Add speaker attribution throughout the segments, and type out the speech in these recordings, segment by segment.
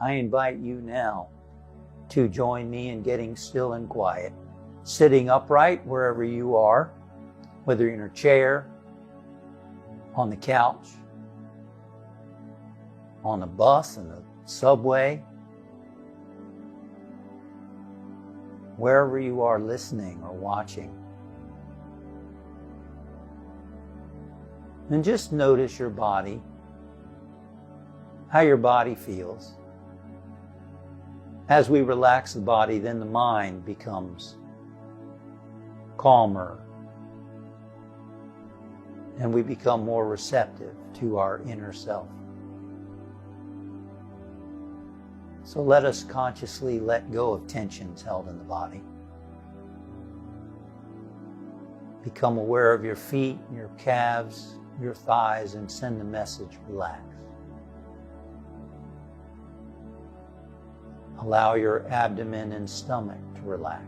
Speaker 1: I invite you now to join me in getting still and quiet, sitting upright wherever you are, whether you're in a chair, on the couch, on a bus, in the subway, wherever you are listening or watching. And just notice your body, how your body feels. As we relax the body, then the mind becomes calmer, and we become more receptive to our inner self. So let us consciously let go of tensions held in the body. Become aware of your feet, your calves, your thighs, and send the message, relax. Allow your abdomen and stomach to relax.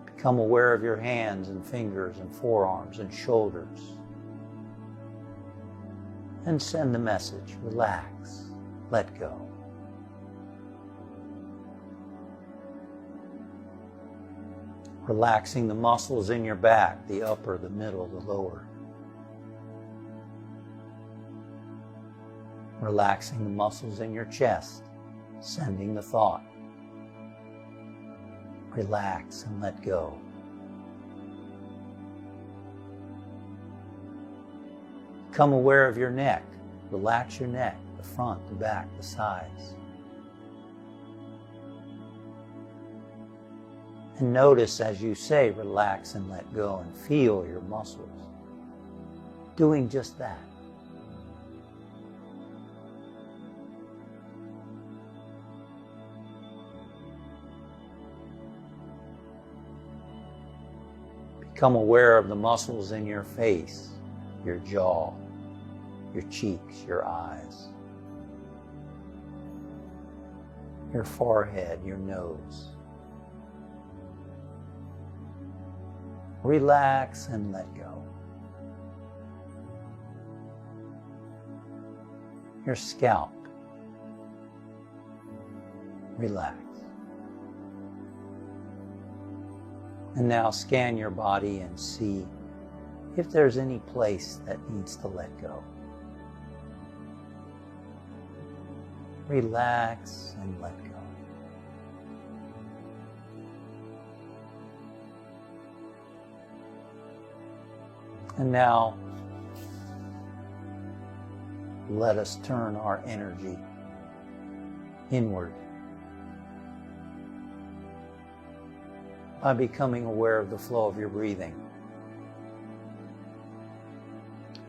Speaker 1: Become aware of your hands and fingers and forearms and shoulders. And send the message, relax, let go. Relaxing the muscles in your back, the upper, the middle, the lower. Relaxing the muscles in your chest, sending the thought, relax and let go. Become aware of your neck. Relax your neck, the front, the back, the sides. And notice as you say, relax and let go, and feel your muscles doing just that. Become aware of the muscles in your face, your jaw, your cheeks, your eyes, your forehead, your nose. Relax and let go. Your scalp. Relax. And now scan your body and see if there's any place that needs to let go. Relax and let go. And now, let us turn our energy inward by becoming aware of the flow of your breathing.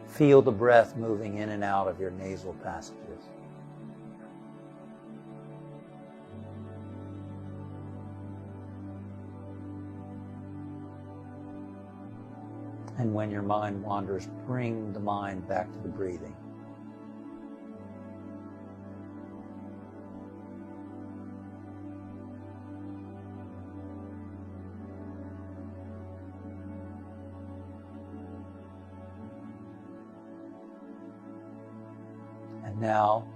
Speaker 1: Feel the breath moving in and out of your nasal passages. And when your mind wanders, bring the mind back to the breathing. And now,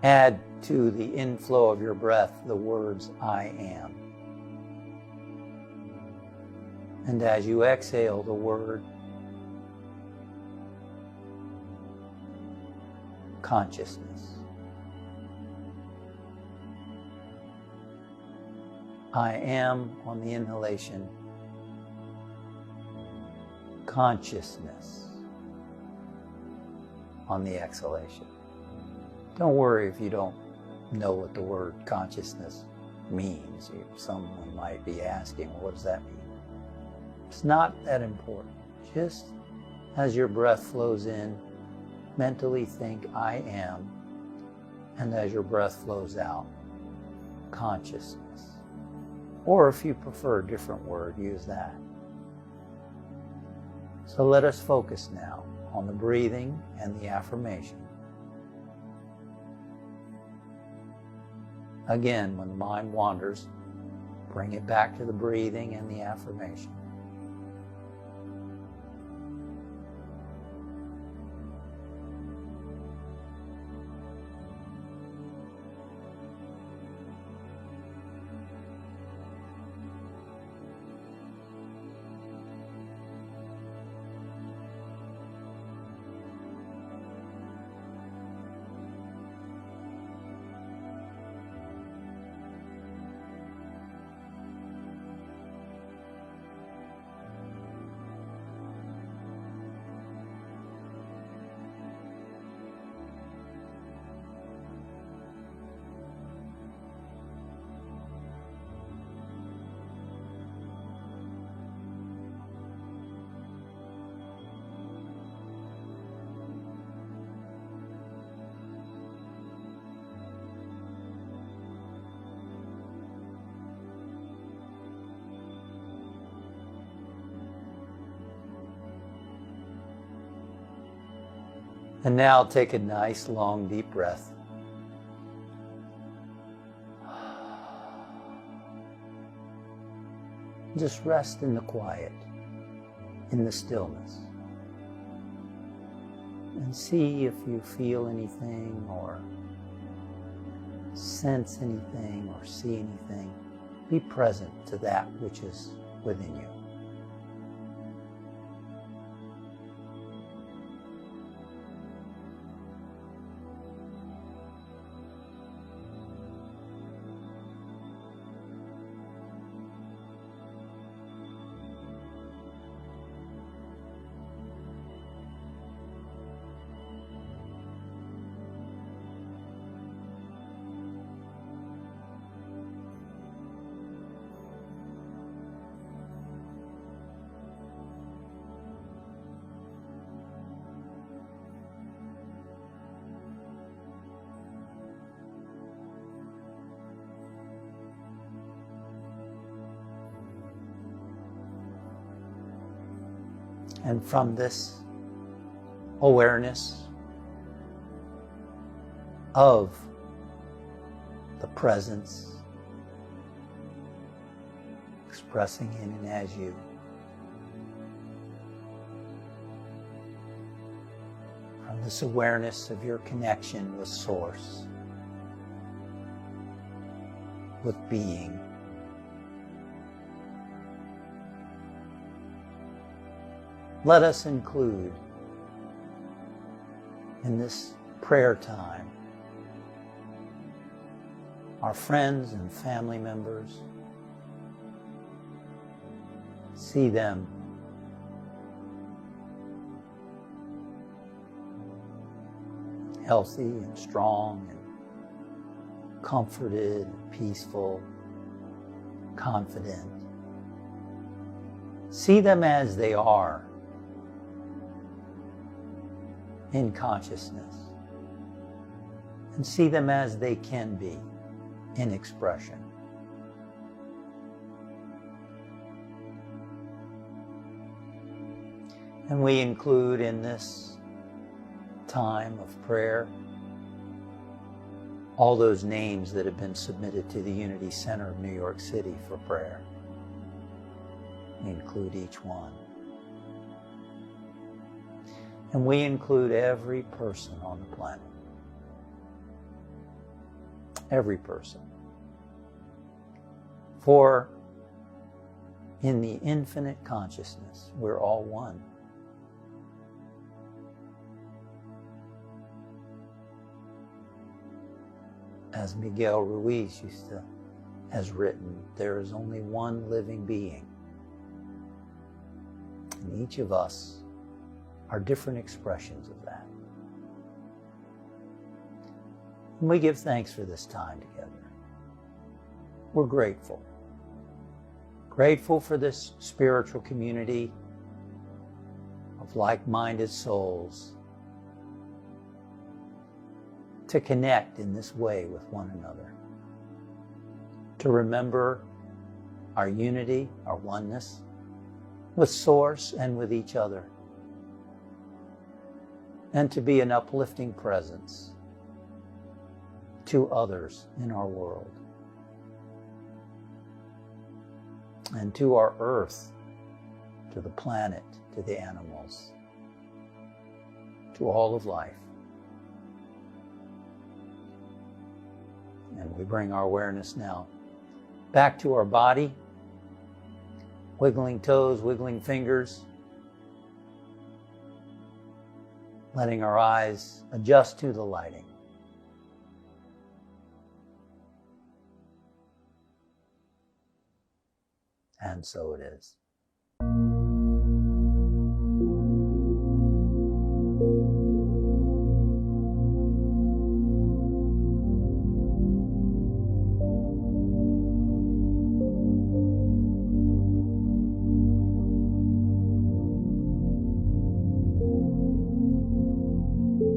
Speaker 1: add to the inflow of your breath the words, I am. And as you exhale the word, consciousness. I am on the inhalation, consciousness on the exhalation. Don't worry if you don't know what the word consciousness means. Someone might be asking, well, what does that mean? It's not that important. Just as your breath flows in, mentally think, I am. And as your breath flows out, consciousness. Or if you prefer a different word, use that. So let us focus now on the breathing and the affirmation. Again, when the mind wanders, bring it back to the breathing and the affirmation. And now take a nice, long, deep breath. Just rest in the quiet, in the stillness. And see if you feel anything or sense anything or see anything. Be present to that which is within you. And from this awareness of the presence expressing in and as you, from this awareness of your connection with Source, with being, let us include in this prayer time our friends and family members. See them healthy and strong and comforted, and peaceful, confident. See them as they are in consciousness, and see them as they can be in expression. And we include in this time of prayer all those names that have been submitted to the Unity Center of New York City for prayer. We include each one. And we include every person on the planet. Every person. For in the infinite consciousness, we're all one. As Miguel Ruiz has written, there is only one living being. And each of us are different expressions of that. And we give thanks for this time together. We're grateful. Grateful for this spiritual community of like-minded souls to connect in this way with one another, to remember our unity, our oneness with Source and with each other, and to be an uplifting presence to others in our world and to our earth, to the planet, to the animals, to all of life. And we bring our awareness now back to our body, wiggling toes, wiggling fingers, letting our eyes adjust to the lighting. And so it is.